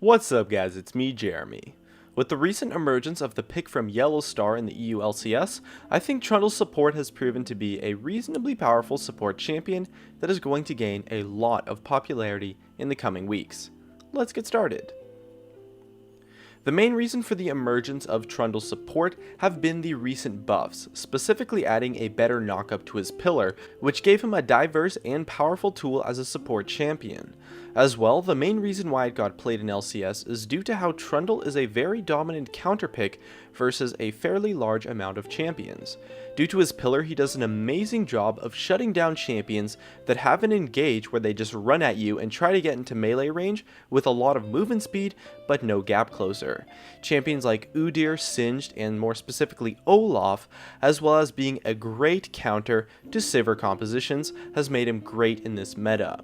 What's up guys, it's me, Jeremy. With the recent emergence of the pick from Yellow Star in the EU LCS, I think Trundle's support has proven to be a reasonably powerful support champion that is going to gain a lot of popularity in the coming weeks. Let's get started. The main reason for the emergence of Trundle's support have been the recent buffs, specifically adding a better knockup to his pillar, which gave him a diverse and powerful tool as a support champion. As well, the main reason why it got played in LCS is due to how Trundle is a very dominant counter pick versus a fairly large amount of champions. Due to his pillar, he does an amazing job of shutting down champions that have an engage where they just run at you and try to get into melee range with a lot of movement speed but no gap closer. Champions like Udyr, Singed, and more specifically Olaf, as well as being a great counter to Sivir compositions, has made him great in this meta.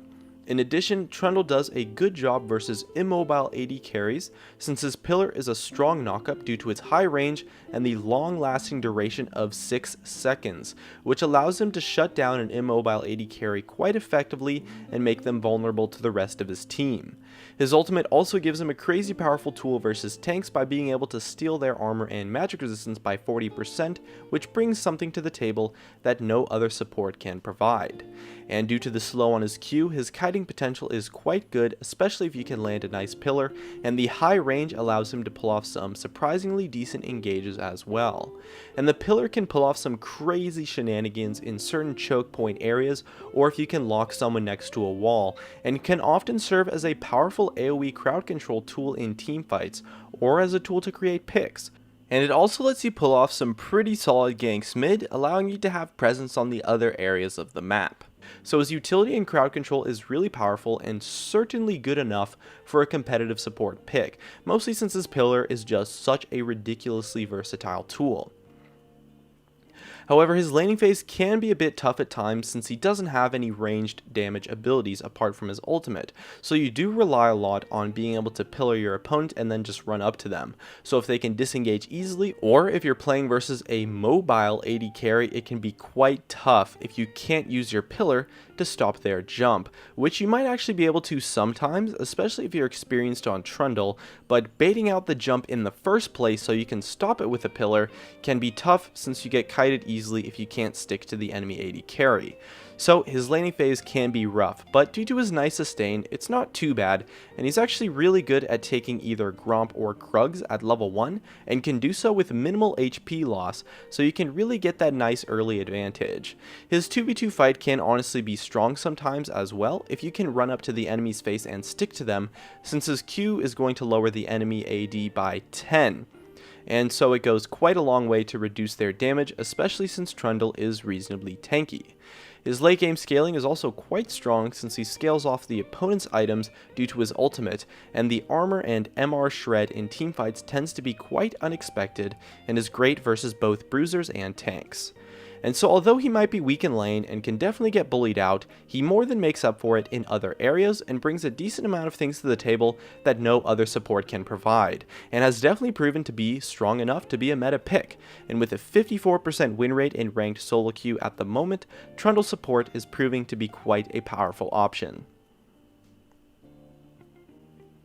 In addition, Trundle does a good job versus immobile AD carries, since his pillar is a strong knockup due to its high range and the long-lasting duration of 6 seconds, which allows him to shut down an immobile AD carry quite effectively and make them vulnerable to the rest of his team. His ultimate also gives him a crazy powerful tool versus tanks by being able to steal their armor and magic resistance by 40%, which brings something to the table that no other support can provide. And due to the slow on his Q, his kiting potential is quite good, especially if you can land a nice pillar, and the high range allows him to pull off some surprisingly decent engages as well. And the pillar can pull off some crazy shenanigans in certain choke point areas, or if you can lock someone next to a wall, and can often serve as a powerful AoE crowd control tool in teamfights, or as a tool to create picks. And it also lets you pull off some pretty solid ganks mid, allowing you to have presence on the other areas of the map. So his utility and crowd control is really powerful and certainly good enough for a competitive support pick, mostly since his pillar is just such a ridiculously versatile tool. However, his laning phase can be a bit tough at times since he doesn't have any ranged damage abilities apart from his ultimate, so you do rely a lot on being able to pillar your opponent and then just run up to them. So if they can disengage easily, or if you're playing versus a mobile AD carry, it can be quite tough if you can't use your pillar to stop their jump, which you might actually be able to sometimes, especially if you're experienced on Trundle, but baiting out the jump in the first place so you can stop it with a pillar can be tough since you get kited easily if you can't stick to the enemy AD carry. So his laning phase can be rough, but due to his nice sustain, it's not too bad, and he's actually really good at taking either Gromp or Krugs at level 1, and can do so with minimal HP loss, so you can really get that nice early advantage. His 2v2 fight can honestly be strong sometimes as well, if you can run up to the enemy's face and stick to them, since his Q is going to lower the enemy AD by 10. And so it goes quite a long way to reduce their damage, especially since Trundle is reasonably tanky. His late game scaling is also quite strong since he scales off the opponent's items due to his ultimate, and the armor and MR shred in teamfights tends to be quite unexpected and is great versus both bruisers and tanks. And so although he might be weak in lane and can definitely get bullied out, he more than makes up for it in other areas and brings a decent amount of things to the table that no other support can provide, and has definitely proven to be strong enough to be a meta pick. And with a 54% win rate in ranked solo queue at the moment, Trundle support is proving to be quite a powerful option.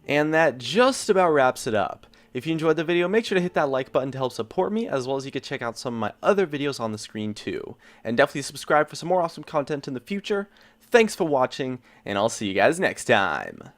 And that just about wraps it up. If you enjoyed the video, make sure to hit that like button to help support me, as well as you can check out some of my other videos on the screen too. And definitely subscribe for some more awesome content in the future. Thanks for watching, and I'll see you guys next time.